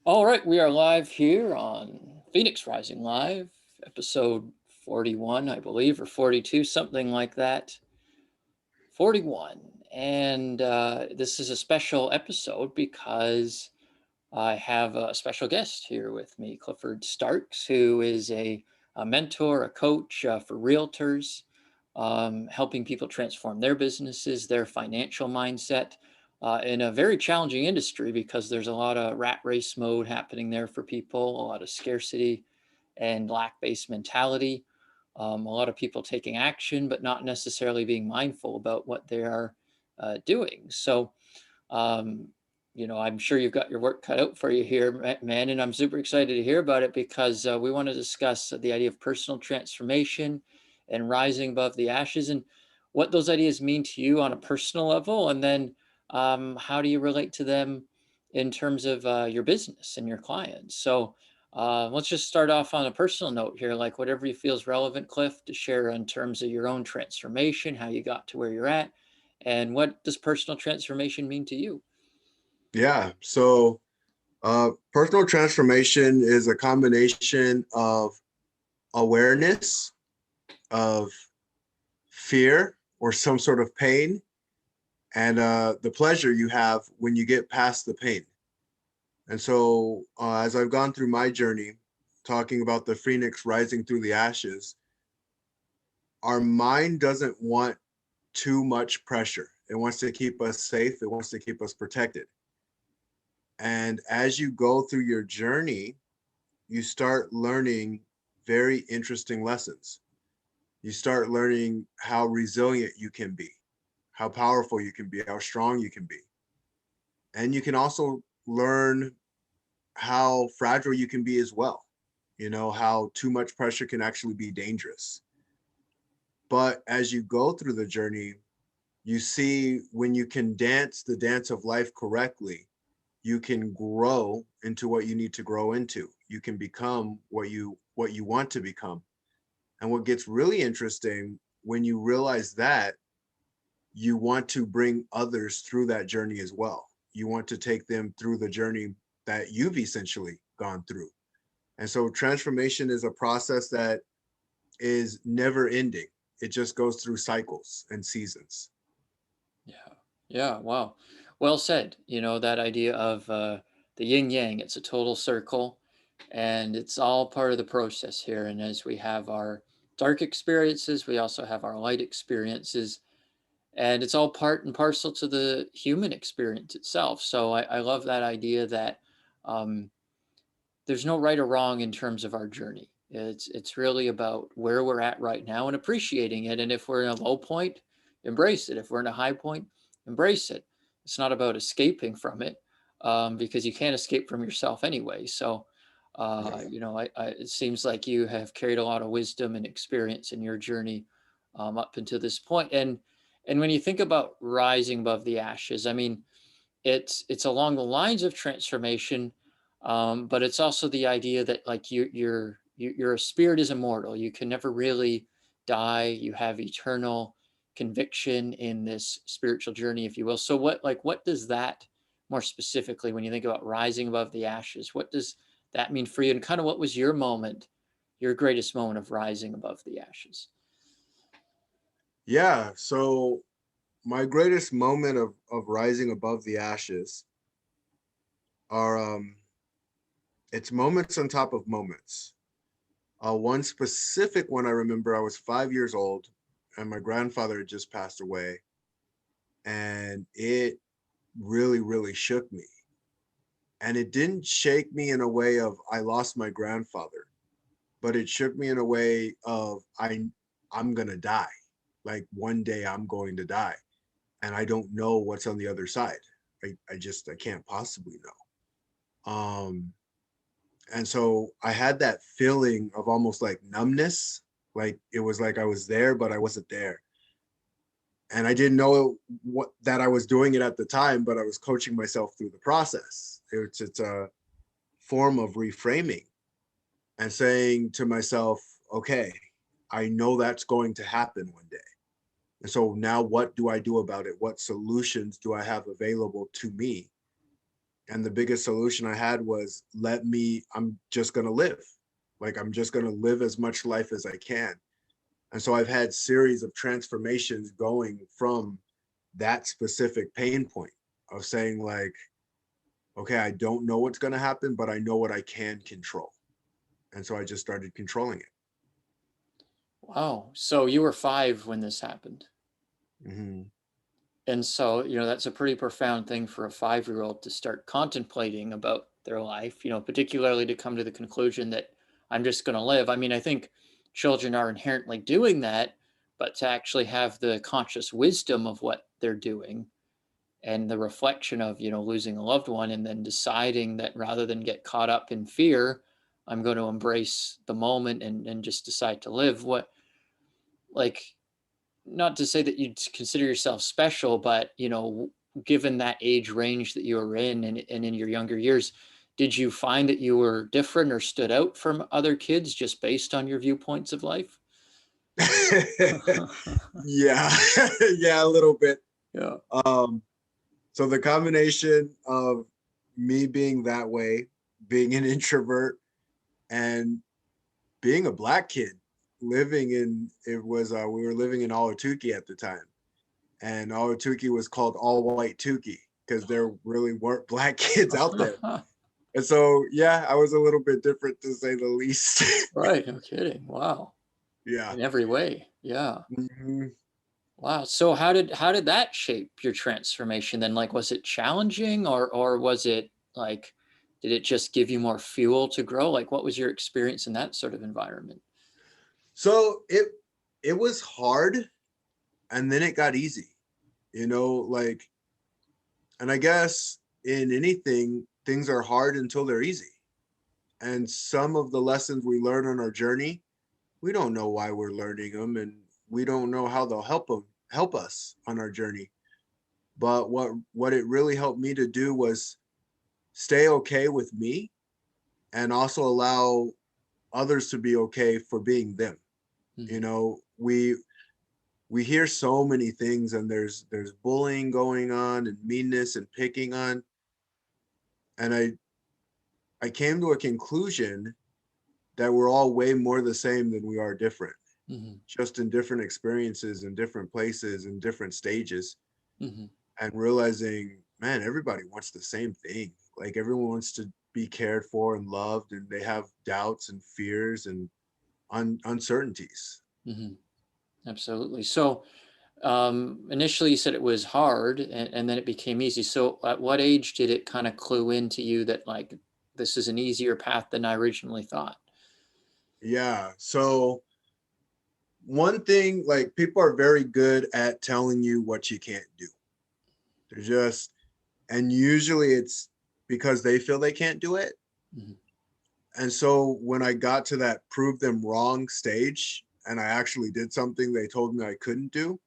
All right, we are live here on Phoenix Rising Live, episode 41, I believe, or 42, something like that. 41. And this is a special episode because I have a special guest here with me, Clifford Starks, who is a mentor, a coach for realtors, helping people transform their businesses, their financial mindset in a very challenging industry because there's a lot of rat race mode happening there for people, a lot of scarcity and lack based mentality. A lot of people taking action, but not necessarily being mindful about what they are doing. So, um, I'm sure you've got your work cut out for you here, man, and I'm super excited to hear about it because we want to discuss the idea of personal transformation and rising above the ashes and what those ideas mean to you on a personal level, and then how do you relate to them in terms of your business and your clients. So let's just start off on a personal note here, like whatever you feel is relevant, Cliff, to share in terms of your own transformation, how you got to where you're at, and what does personal transformation mean to you? Yeah. Personal transformation is a combination of awareness, of fear or some sort of pain, and the pleasure you have when you get past the pain. And so, as I've gone through my journey, talking about the phoenix rising through the ashes, our mind doesn't want too much pressure. It wants to keep us safe, it wants to keep us protected. And as you go through your journey, you start learning very interesting lessons. You start learning how resilient you can be, how powerful you can be, how strong you can be. And you can also learn how fragile you can be as well. You know, how too much pressure can actually be dangerous. But as you go through the journey, you see when you can dance the dance of life correctly, you can grow into what you need to grow into. You can become what you want to become. And what gets really interesting when you realize that, you want to bring others through that journey as well. You want to take them through the journey that you've essentially gone through. And so transformation is a process that is never ending. It just goes through cycles and seasons. Yeah. Yeah. Wow. Well said. That idea of the yin yang, it's a total circle and it's all part of the process here. And as we have our dark experiences, we also have our light experiences. And it's all part and parcel to the human experience itself. So I love that idea that um, there's no right or wrong in terms of our journey. It's really about where we're at right now and appreciating it. And if we're in a low point, embrace it. If we're in a high point, embrace it. It's not about escaping from it because you can't escape from yourself anyway. So, Yeah. it seems like you have carried a lot of wisdom and experience in your journey up until this point. And when you think about rising above the ashes, I mean, it's along the lines of transformation, but it's also the idea that like your spirit is immortal. You can never really die. You have eternal conviction in this spiritual journey, if you will. So what does that more specifically, when you think about rising above the ashes, what does that mean for you? And kind of what was your moment, your greatest moment of rising above the ashes? Yeah. So my greatest moment of rising above the ashes are it's moments on top of moments. One specific one I remember, I was 5 years old and my grandfather had just passed away. And it really, really shook me. And it didn't shake me in a way of I lost my grandfather, but it shook me in a way of I'm gonna die. Like one day I'm going to die. And I don't know what's on the other side. I can't possibly know. And so I had that feeling of almost like numbness. Like it was like I was there, but I wasn't there. And I didn't know what that I was doing it at the time, but I was coaching myself through the process. It's a form of reframing and saying to myself, okay, I know that's going to happen one day. And so now what do I do about it? What solutions do I have available to me And the biggest solution I had was I'm just going to live. Like, I'm just going to live as much life as I can. And so I've had series of transformations going from that specific pain point of saying like, okay, I don't know what's going to happen, but I know what I can control. And so I just started controlling it. Wow. So you were 5 when this happened. Hmm. And so, that's a pretty profound thing for a 5-year-old to start contemplating about their life, particularly to come to the conclusion that I'm just going to live. I mean, I think children are inherently doing that, but to actually have the conscious wisdom of what they're doing and the reflection of, losing a loved one and then deciding that rather than get caught up in fear, I'm going to embrace the moment and just decide to live. Like, not to say that you'd consider yourself special, but given that age range that you were in and in your younger years, did you find that you were different or stood out from other kids just based on your viewpoints of life? Yeah, yeah, a little bit. Yeah. Um, so the combination of me being that way, being an introvert, and being a black kid living in we were living in Ahwatukee at the time, and Ahwatukee was called all white Tukey because there really weren't black kids out there. And so yeah, I was a little bit different to say the least. Right. No kidding. Wow. Yeah. In every way. Yeah. Hmm. Wow. So how did that shape your transformation then? Like, was it challenging or was it like, did it just give you more fuel to grow? Like, what was your experience in that sort of environment? So it was hard, and then it got easy, like, and I guess in anything, things are hard until they're easy. And some of the lessons we learn on our journey, we don't know why we're learning them, and we don't know how they'll help us on our journey. But what it really helped me to do was stay okay with me, and also allow others to be okay for being them. You Mhm. know, we hear so many things, and there's bullying going on and meanness and picking on. And I came to a conclusion that we're all way more the same than we are different, Mhm. just in different experiences and different places and different stages. Mhm. And realizing, man, everybody wants the same thing. Like, everyone wants to be cared for and loved, and they have doubts and fears and uncertainties. Mhm. Absolutely. So, initially you said it was hard and then it became easy. So, at what age did it kind of clue into you that like this is an easier path than I originally thought? Yeah. So one thing, like, people are very good at telling you what you can't do. They're just, and usually it's because they feel they can't do it. Mhm. And so when I got to that prove them wrong stage, and I actually did something they told me I couldn't do,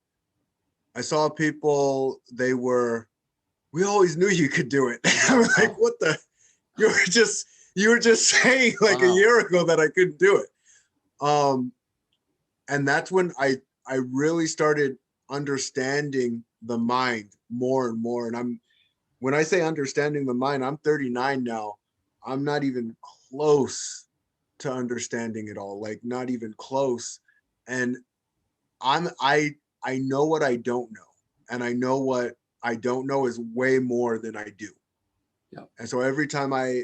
I saw people, we always knew you could do it. I'm like, Wow. what the? You were just, you were just saying like a Wow. year ago that I couldn't do it. Um, and that's when I really started understanding the mind more and more. And when I say understanding the mind, I'm 39 now. I'm not even close to understanding it all, like, not even close. And I'm I know what I don't know, and I know what I don't know is way more than I do. Yeah. And so every time I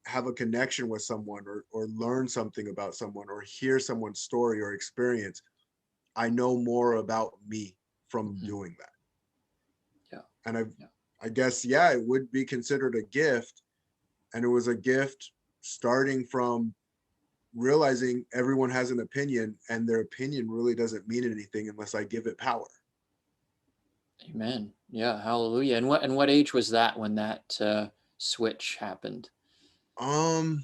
have a connection with someone, or learn something about someone, or hear someone's story or experience, I know more about me from Mhm. doing that. Yeah. And Yeah. I guess, yeah, it would be considered a gift. And it was a gift starting from realizing everyone has an opinion, and their opinion really doesn't mean anything unless I give it power. Amen. Yeah. Hallelujah. And what age was that when that switch happened? Um,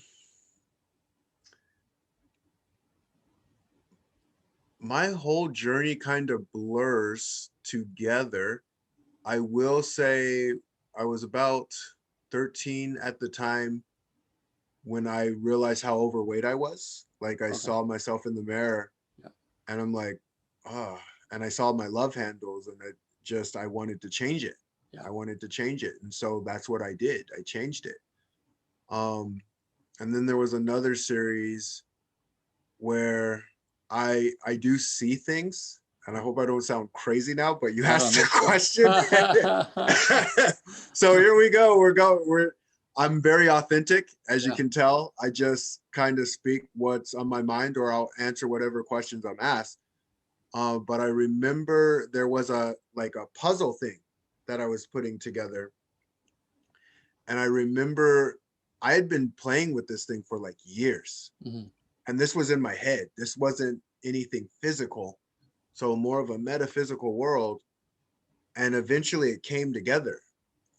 my whole journey kind of blurs together. I will say I was about 13 at the time when I realized how overweight I was. Like, I Okay. saw myself in the mirror, Yeah. and I'm like, oh, and I saw my love handles, and I wanted to change it. Yeah. I wanted to change it. And so that's what I did. I changed it. And then there was another series where I do see things, and I hope I don't sound crazy now, but you No, asked a no, sure. question. So here we go. I'm very authentic, as you Yeah. can tell. I just kind of speak what's on my mind, or I'll answer whatever questions I'm asked. But I remember there was a puzzle thing that I was putting together. And I remember I had been playing with this thing for like years. Mhm. And this was in my head. This wasn't anything physical. So more of a metaphysical world. And eventually it came together.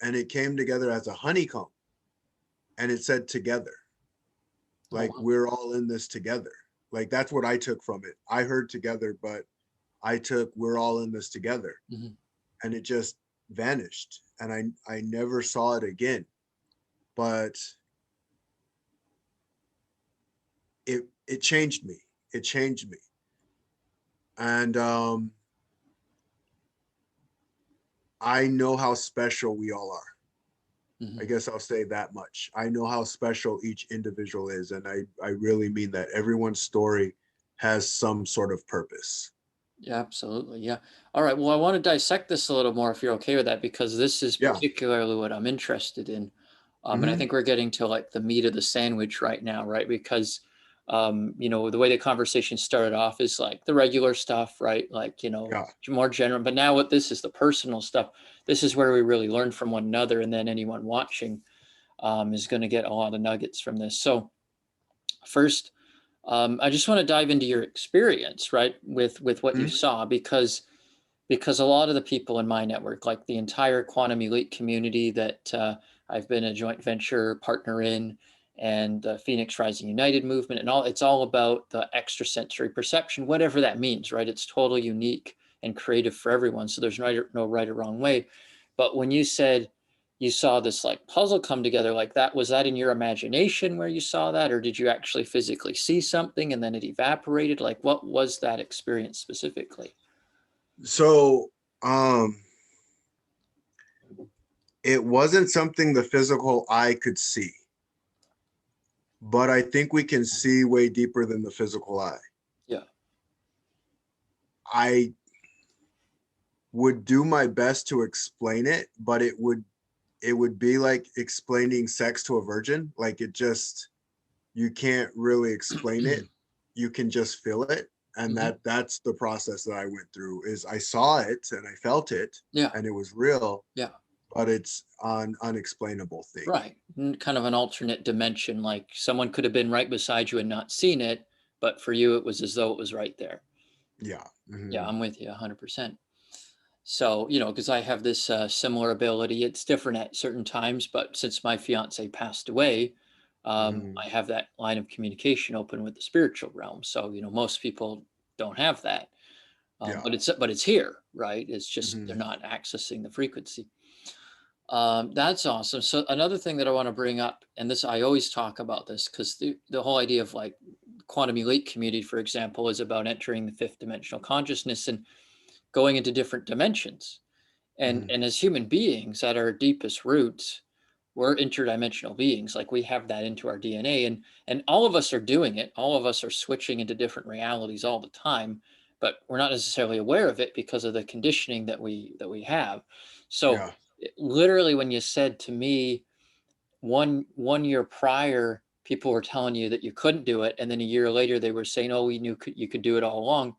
And it came together as a honeycomb. And it said together. Oh, Like wow. we're all in this together. Like that's what I took from it. I heard together, but I took we're all in this together. Mhm. And it just vanished. And I never saw it again. But it changed me. It changed me. And I know how special we all are. I Mhm. guess I'll say that much. I know how special each individual is. And I really mean that. Everyone's story has some sort of purpose. Yeah, absolutely. Yeah. All right. Well, I want to dissect this a little more if you're okay with that, because this is Yeah. particularly what I'm interested in. And I Hmm. think we're getting to like the meat of the sandwich right now, right? Because, the way the conversation started off is like the regular stuff, right? Like, Yeah. more general. But now what this is the personal stuff. This is where we really learn from one another. And then anyone watching is going to get a lot of nuggets from this. So, first, I just want to dive into your experience, right, with what you Hmm. saw, because a lot of the people in my network, like the entire quantum elite community that I've been a joint venture partner in, and the Phoenix Rising United movement, and all, it's all about the extrasensory perception, whatever that means, right? It's totally unique and creative for everyone. So there's no right or wrong way. But when you said you saw this like puzzle come together like that, was that in your imagination where you saw that, or did you actually physically see something and then it evaporated? Like, what was that experience specifically? So it wasn't something the physical eye could see, but I think we can see way deeper than the physical eye. Yeah. I would do my best to explain it, but it would be like explaining sex to a virgin. Like it just you can't really explain it. You can just feel it. And Mhm. that's the process that I went through is I saw it and I felt it Yeah. and it was real, Yeah. but it's an unexplainable thing. Right. Kind of an alternate dimension. Like someone could have been right beside you and not seen it, but for you, it was as though it was right there. Yeah. Yeah, Hmm. I'm with you 100%. So, because I have this similar ability, it's different at certain times, but since my fiance passed away, Hmm. I have that line of communication open with the spiritual realm. So, most people don't have that, Yeah. but it's here, right? It's just they're Hmm. not accessing the frequency. That's awesome. So another thing that I want to bring up, and this I always talk about this because the whole idea of like quantum elite community, for example, is about entering the fifth dimensional consciousness and going into different dimensions. And Hmm. and as human beings, at our deepest roots, we're interdimensional beings. Like we have that into our DNA, and all of us are doing it. All of us are switching into different realities all the time, but we're not necessarily aware of it because of the conditioning that we have. So Yeah. literally, when you said to me one year prior, people were telling you that you couldn't do it, and then a year later they were saying, "Oh, we knew you could do it all along."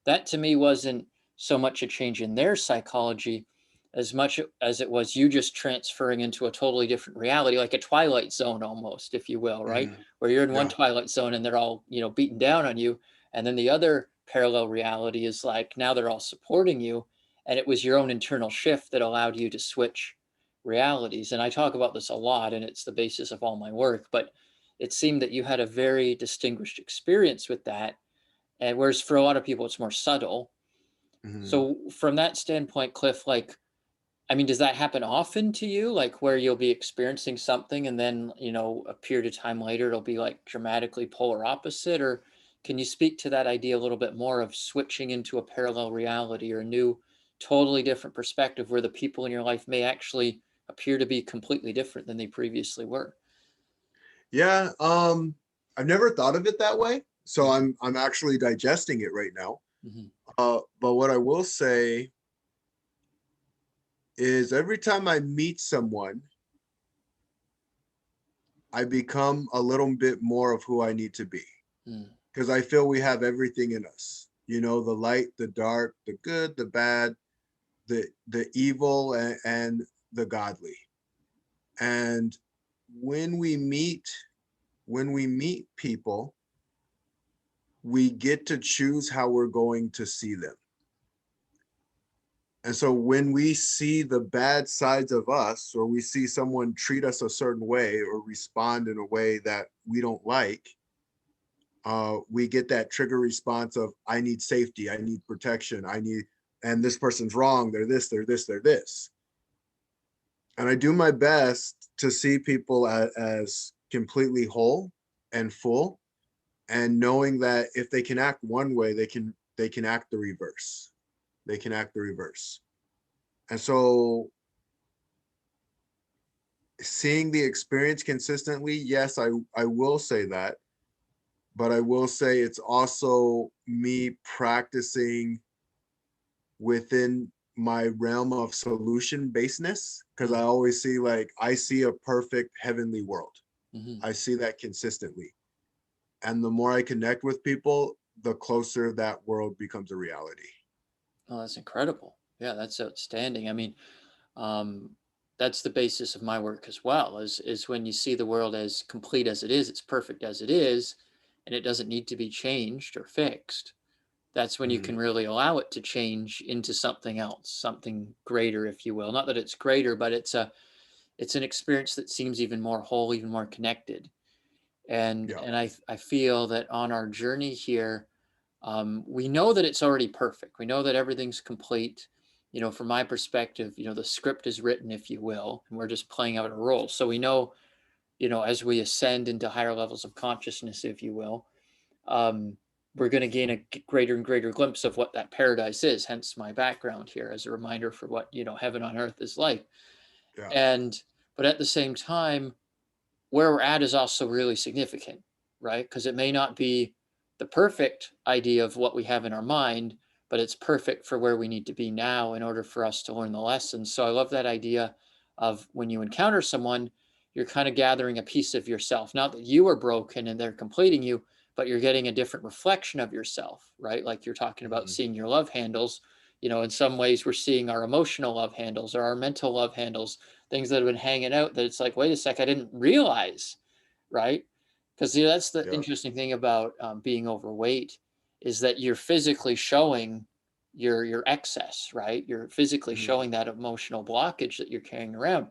That to me wasn't so much a change in their psychology as much as it was you just transferring into a totally different reality, like a twilight zone almost, if you will, right? Hmm. Where you're in one Yeah. twilight zone and they're all, beating down on you. And then the other parallel reality is like now they're all supporting you. And it was your own internal shift that allowed you to switch realities. And I talk about this a lot, and it's the basis of all my work. But it seemed that you had a very distinguished experience with that, and whereas for a lot of people it's more subtle. Hmm. So from that standpoint, Cliff, like, I mean, does that happen often to you, like where you'll be experiencing something and then a period of time later it'll be like dramatically polar opposite? Or can you speak to that idea a little bit more of switching into a parallel reality or a new totally different perspective where the people in your life may actually appear to be completely different than they previously were. Yeah, I've never thought of it that way, so Mhm. I'm actually digesting it right now. Mhm. But what I will say is every time I meet someone, I become a little bit more of who I need to be Mm. because I feel we have everything in us. You know, the light, the dark, the good, the bad, the evil, and the godly. And when we meet when we meet people, we get to choose how we're going to see them. And so when we see the bad sides of us, or we see someone treat us a certain way or respond in a way that we don't like, we get that trigger response of, I need safety, I need protection, and this person's wrong, they're this, they're this, they're this. And I do my best to see people as completely whole and full, and knowing that if they can act one way, they can act the reverse. They can act the reverse. And so seeing the experience consistently, yes, I will say that, but I will say it's also me practicing within my realm of solution basedness, because I Mm. always see, like, I see a perfect heavenly world. Mhm. I see that consistently. And the more I connect with people, the closer that world becomes a reality. Oh, that's incredible. Yeah, that's outstanding. I mean, um, that's the basis of my work as well. Is when you see the world as complete as it is, it's perfect as it is, and it doesn't need to be changed or fixed. That's when you Mhm. can really allow it to change into something else, something greater, if you will. Not that it's greater, but it's an experience that seems even more whole, even more connected. And Yeah. I feel that on our journey here, we know that it's already perfect. We know that everything's complete. You know, from my perspective, you know, the script is written, if you will, and we're just playing out a role. So we know, you know, as we ascend into higher levels of consciousness, if you will, um, we're going to gain a greater and greater glimpse of what that paradise is. Hence my background here as a reminder for what, you know, heaven on earth is like. Yeah. And, but at the same time, where we're at is also really significant, right? Because it may not be the perfect idea of what we have in our mind, but it's perfect for where we need to be now in order for us to learn the lessons. So I love that idea of when you encounter someone, you're kind of gathering a piece of yourself. Not that you are broken and they're completing you, but you're getting a different reflection of yourself, right? Like you're talking about Mhm. seeing your love handles. You know, in some ways, we're seeing our emotional love handles or our mental love handles, things that have been hanging out that it's like, wait a sec, I didn't realize, right? Because, you know, that's the Yeah. interesting thing about being overweight is that you're physically showing your excess, right? You're physically Mhm. showing that emotional blockage that you're carrying around.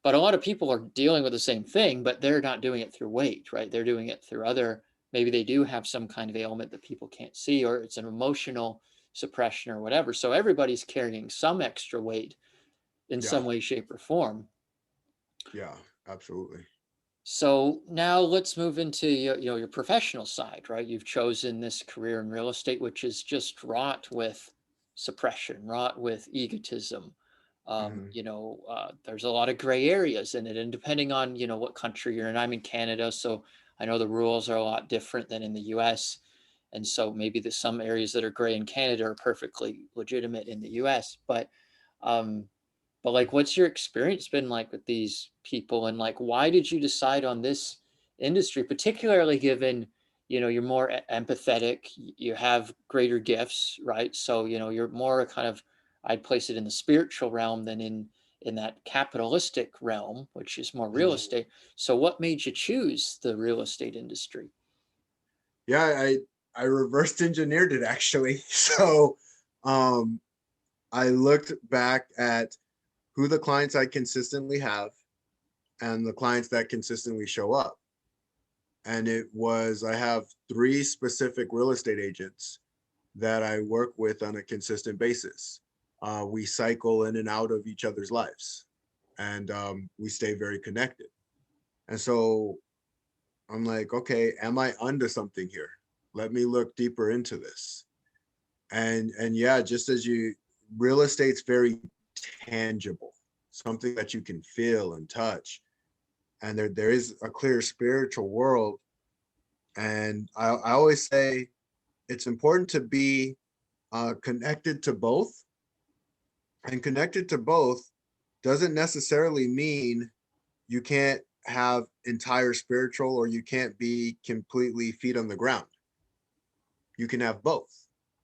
But a lot of people are dealing with the same thing, but they're not doing it through weight, right? They're doing it through other, maybe they do have some kind of ailment that people can't see, or it's an emotional suppression or whatever. So everybody's carrying some extra weight in Yeah. some way, shape, or form. Yeah. Absolutely. So now let's move into you know, your professional side, right? You've chosen this career in real estate, which is just wrought with suppression, wrought with egotism. Mhm. You know, there's a lot of gray areas in it, and depending on, you know, what country you're in, I'm in Canada, so I know the rules are a lot different than in the U.S. And so maybe there's some areas that are gray in Canada are perfectly legitimate in the U.S. Um, but like, what's your experience been like with these people? And like, why did you decide on this industry, particularly given, you know, you're more empathetic, you have greater gifts, right? So, you know, you're more kind of, I'd place it in the spiritual realm than in that capitalistic realm, which is more real Mhm. estate. So what made you choose the real estate industry? Yeah, I reversed engineered it actually. So um I looked back at who the clients I consistently have and the clients that consistently show up. And it was, I have three specific real estate agents that I work with on a consistent basis. We cycle in and out of each other's lives, and we stay very connected. And so I'm like, okay, am I onto something here? Let me look deeper into this. And yeah, just as you real estate's very tangible, something that you can feel and touch. And there is a clear spiritual world. And I always say it's important to be connected to both. And connected to both doesn't necessarily mean you can't have entire spiritual or you can't be completely feet on the ground. You can have both,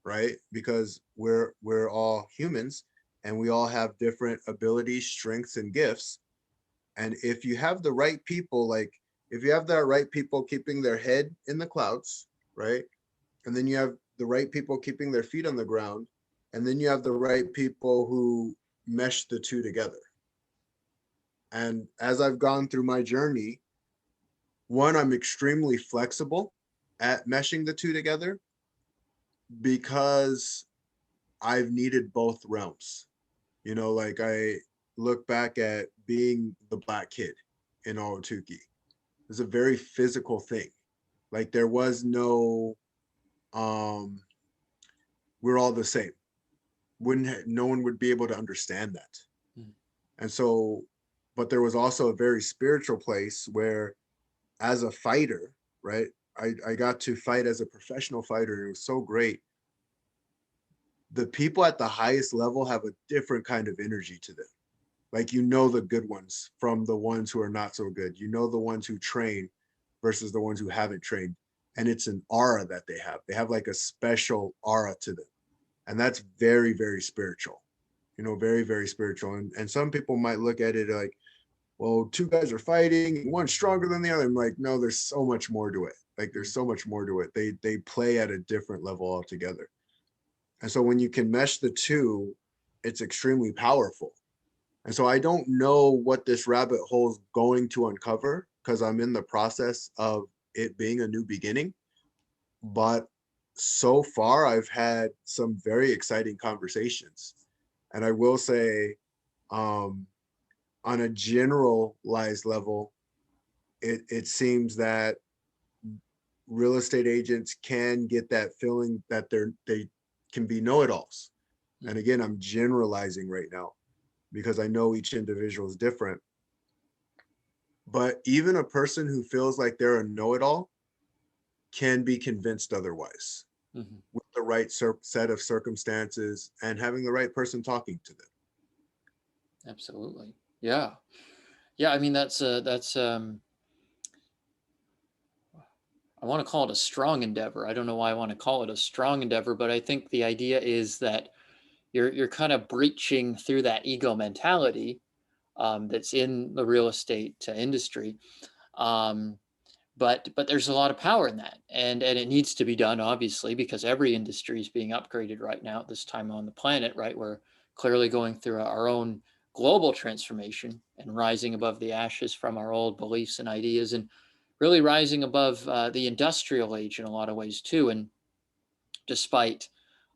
right? Because we're all humans and we all have different abilities, strengths, and gifts. And if you have the right people, like if you have the right people keeping their head in the clouds, right? And then you have the right people keeping their feet on the ground, and then you have the right people who mesh the two together. And as I've gone through my journey, one, I'm extremely flexible at meshing the two together because I've needed both realms. You know, like I look back at being the black kid in Olotuki. It's a very physical thing. Like there was no we're all the same. No one would be able to understand that. Mm. And so, but there was also a very spiritual place where as a fighter, right? I got to fight as a professional fighter. It was so great. The people at the highest level have a different kind of energy to them. Like, you know, the good ones from the ones who are not so good. You know, the ones who train versus the ones who haven't trained. And it's an aura that they have. They have like a special aura to them. And that's very, very spiritual, you know, very, very spiritual. And some people might look at it like, well, two guys are fighting and one's stronger than the other. I'm like, no, there's so much more to it. Like there's so much more to it. They play at a different level altogether. And so when you can mesh the two, it's extremely powerful. And so I don't know what this rabbit hole is going to uncover because I'm in the process of it being a new beginning. But so far, I've had some very exciting conversations. And I will say, on a generalized level, it seems that real estate agents can get that feeling that they can be know-it-alls. And again, I'm generalizing right now because I know each individual is different. But even a person who feels like they're a know-it-all can be convinced otherwise with the right set of circumstances and having the right person talking to them. Absolutely. Yeah. Yeah. I mean, that's I want to call it a strong endeavor. I don't know why I want to call it a strong endeavor, but I think the idea is that you're kind of breaching through that ego mentality that's in the real estate industry. Um, but there's a lot of power in that, and it needs to be done, obviously, because every industry is being upgraded right now at this time on the planet, right? We're clearly going through our own global transformation and rising above the ashes from our old beliefs and ideas, and really rising above the industrial age in a lot of ways too. And despite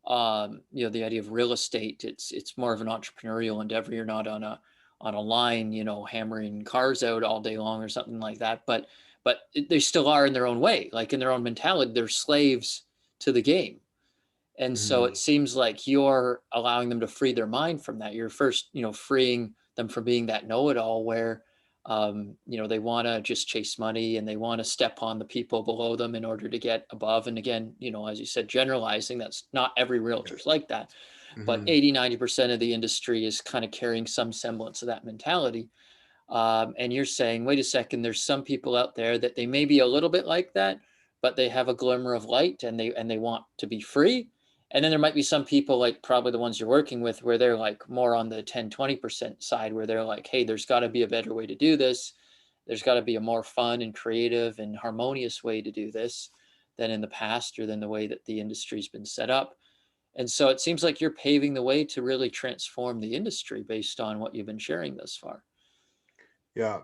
the idea of real estate, it's more of an entrepreneurial endeavor. You're not on a line, hammering cars out all day long or something like that. But they still are in their own way, like in their own mentality. They're slaves to the game. And so it seems like you're allowing them to free their mind from that. You're first, freeing them from being that know-it-all where, they want to just chase money and they want to step on the people below them in order to get above. And again, as you said, generalizing, that's not every realtor's like that, but 80-90% of the industry is kind of carrying some semblance of that mentality. And you're saying, wait a second, there's some people out there that they may be a little bit like that, but they have a glimmer of light and they want to be free. And then there might be some people, like probably the ones you're working with, where they're like more on the 10-20% side, where they're like, hey, there's got to be a better way to do this. There's got to be a more fun and creative and harmonious way to do this than in the past, or than the way that the industry's been set up. And so it seems like you're paving the way to really transform the industry based on what you've been sharing thus far. Yeah.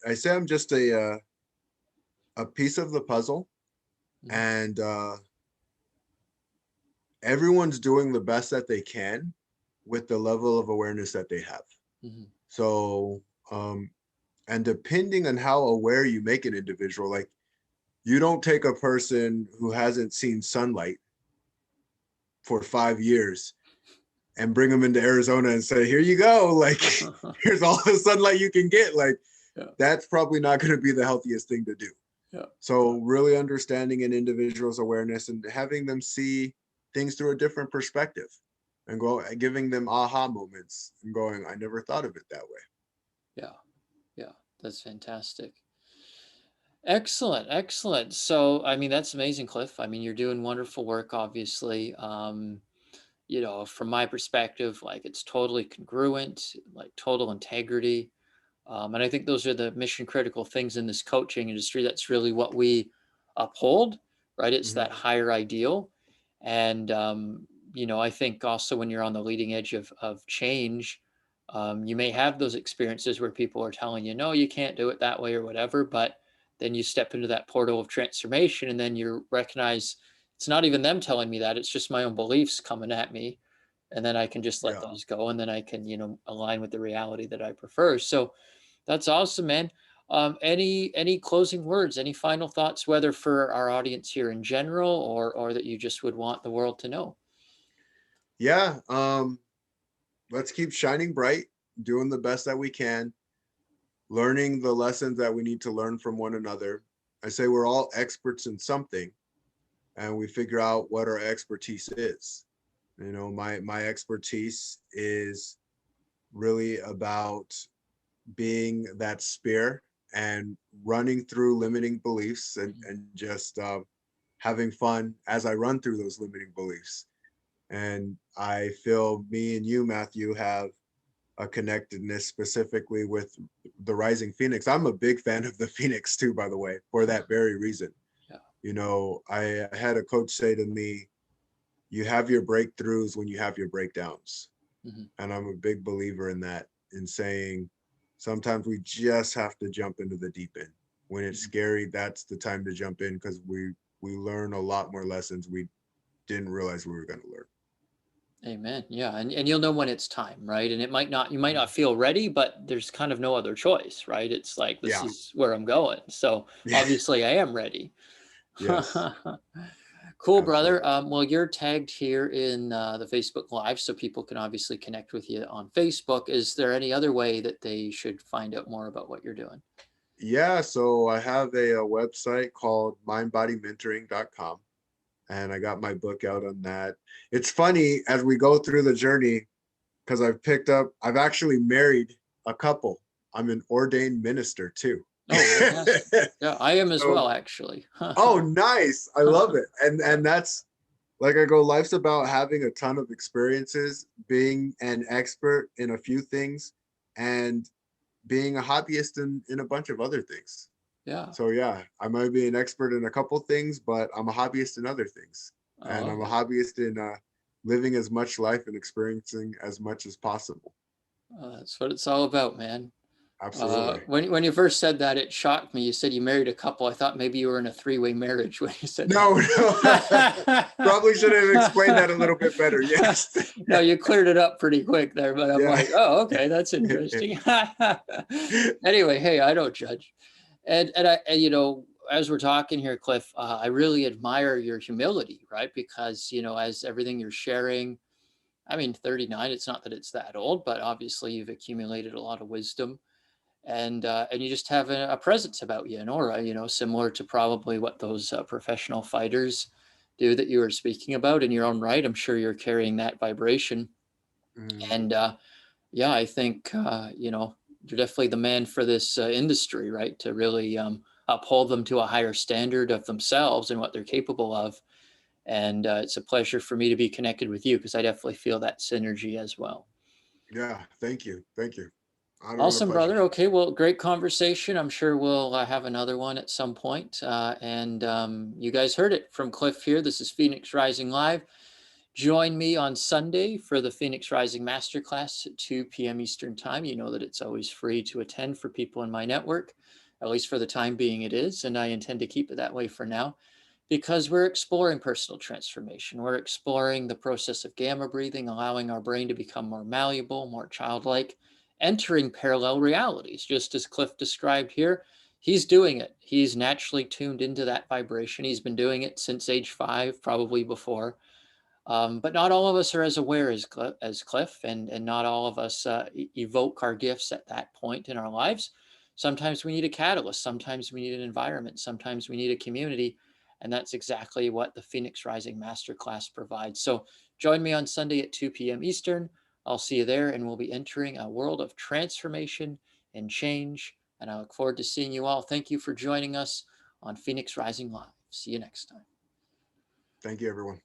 I say I'm just a piece of the puzzle, and everyone's doing the best that they can with the level of awareness that they have. So, and depending on how aware you make an individual, like you don't take a person who hasn't seen sunlight for 5 years and bring them into Arizona and say, here you go. Like, here's all the sunlight you can get. Like, Yeah. that's probably not going to be the healthiest thing to do. Yeah. So really understanding an individual's awareness and having them see things through a different perspective and giving them aha moments and going, I never thought of it that way. Yeah. Yeah. That's fantastic. Excellent. Excellent. So, I mean, that's amazing, Cliff. I mean, you're doing wonderful work, obviously. You know, from my perspective, like it's totally congruent, like total integrity. And I think those are the mission critical things in this coaching industry. That's really what we uphold, right? It's that higher ideal. And, you know, I think also when you're on the leading edge of change, you may have those experiences where people are telling you, no, you can't do it that way or whatever. But then you step into that portal of transformation and then you recognize it's not even them telling me that, it's just my own beliefs coming at me. And then I can just let Yeah. those go. And then I can, you know, align with the reality that I prefer. So, that's awesome, man. Any closing words, any final thoughts, whether for our audience here in general or that you just would want the world to know? Yeah. Let's keep shining bright, doing the best that we can, learning the lessons that we need to learn from one another. I say we're all experts in something, and we figure out what our expertise is. You know, my expertise is really about being that spear and running through limiting beliefs and just having fun as I run through those limiting beliefs. And I feel me and you, Matthew, have a connectedness specifically with the Rising Phoenix. I'm a big fan of the Phoenix too, by the way, for that very reason. Yeah. You know, I had a coach say to me, you have your breakthroughs when you have your breakdowns. Mm-hmm. And I'm a big believer in that, in saying sometimes we just have to jump into the deep end. When it's scary, that's the time to jump in, because we learn a lot more lessons we didn't realize we were going to learn. Amen. Yeah. And you'll know when it's time, right? And you might not feel ready, but there's kind of no other choice, right? It's like, this Yeah. is where I'm going. So obviously I am ready. Yes. Cool, brother. Absolutely. Well, you're tagged here in the Facebook Live, so people can obviously connect with you on Facebook. Is there any other way that they should find out more about what you're doing? Yeah. So I have a website called mindbodymentoring.com, and I got my book out on that. It's funny as we go through the journey, because I've actually married a couple. I'm an ordained minister too. Oh, fantastic. Yeah, I am as So, well, actually. oh, nice. I love it. And that's, like I go, life's about having a ton of experiences, being an expert in a few things, and being a hobbyist in a bunch of other things. Yeah, So yeah, I might be an expert in a couple things, but I'm a hobbyist in other things. I And love I'm a it. hobbyist in living as much life and experiencing as much as possible. That's what it's all about, man. Absolutely. When you first said that, it shocked me. You said you married a couple. I thought maybe you were in a three-way marriage when you said No, no. that. Probably should have explained that a little bit better. Yes. No, you cleared it up pretty quick there, but I'm Yeah. like, oh, okay, that's interesting. Anyway, hey, I don't judge. And you know, as we're talking here, Cliff, I really admire your humility, right? Because, you know, as everything you're sharing, I mean, 39, it's not that it's that old, but obviously you've accumulated a lot of wisdom and you just have a presence about you, an aura, you know, similar to probably what those professional fighters do that you were speaking about in your own right. I'm sure you're carrying that vibration. Mm, And yeah, I think, you know, you're definitely the man for this industry, right? To really uphold them to a higher standard of themselves and what they're capable of. And it's a pleasure for me to be connected with you because I definitely feel that synergy as well. yeah. Thank you. Thank you. Honor and a Awesome, pleasure. brother. Okay, well, great conversation. I'm sure we'll have another one at some point. And you guys heard it from Cliff here. This is Phoenix Rising Live. Join me on Sunday for the Phoenix Rising Masterclass at 2 p.m. Eastern Time. You know that it's always free to attend for people in my network, at least for the time being it is. And I intend to keep it that way for now because we're exploring personal transformation. We're exploring the process of gamma breathing, allowing our brain to become more malleable, more childlike, entering parallel realities, just as Cliff described here. He's doing it. He's naturally tuned into that vibration. He's been doing it since age 5, probably before. But not all of us are as aware as Cliff, and not all of us evoke our gifts at that point in our lives. Sometimes we need a catalyst. Sometimes we need an environment. Sometimes we need a community. And that's exactly what the Phoenix Rising Masterclass provides. So join me on Sunday at 2 p.m. Eastern. I'll see you there, and we'll be entering a world of transformation and change. And I look forward to seeing you all. Thank you for joining us on Phoenix Rising Live. See you next time. Thank you, everyone.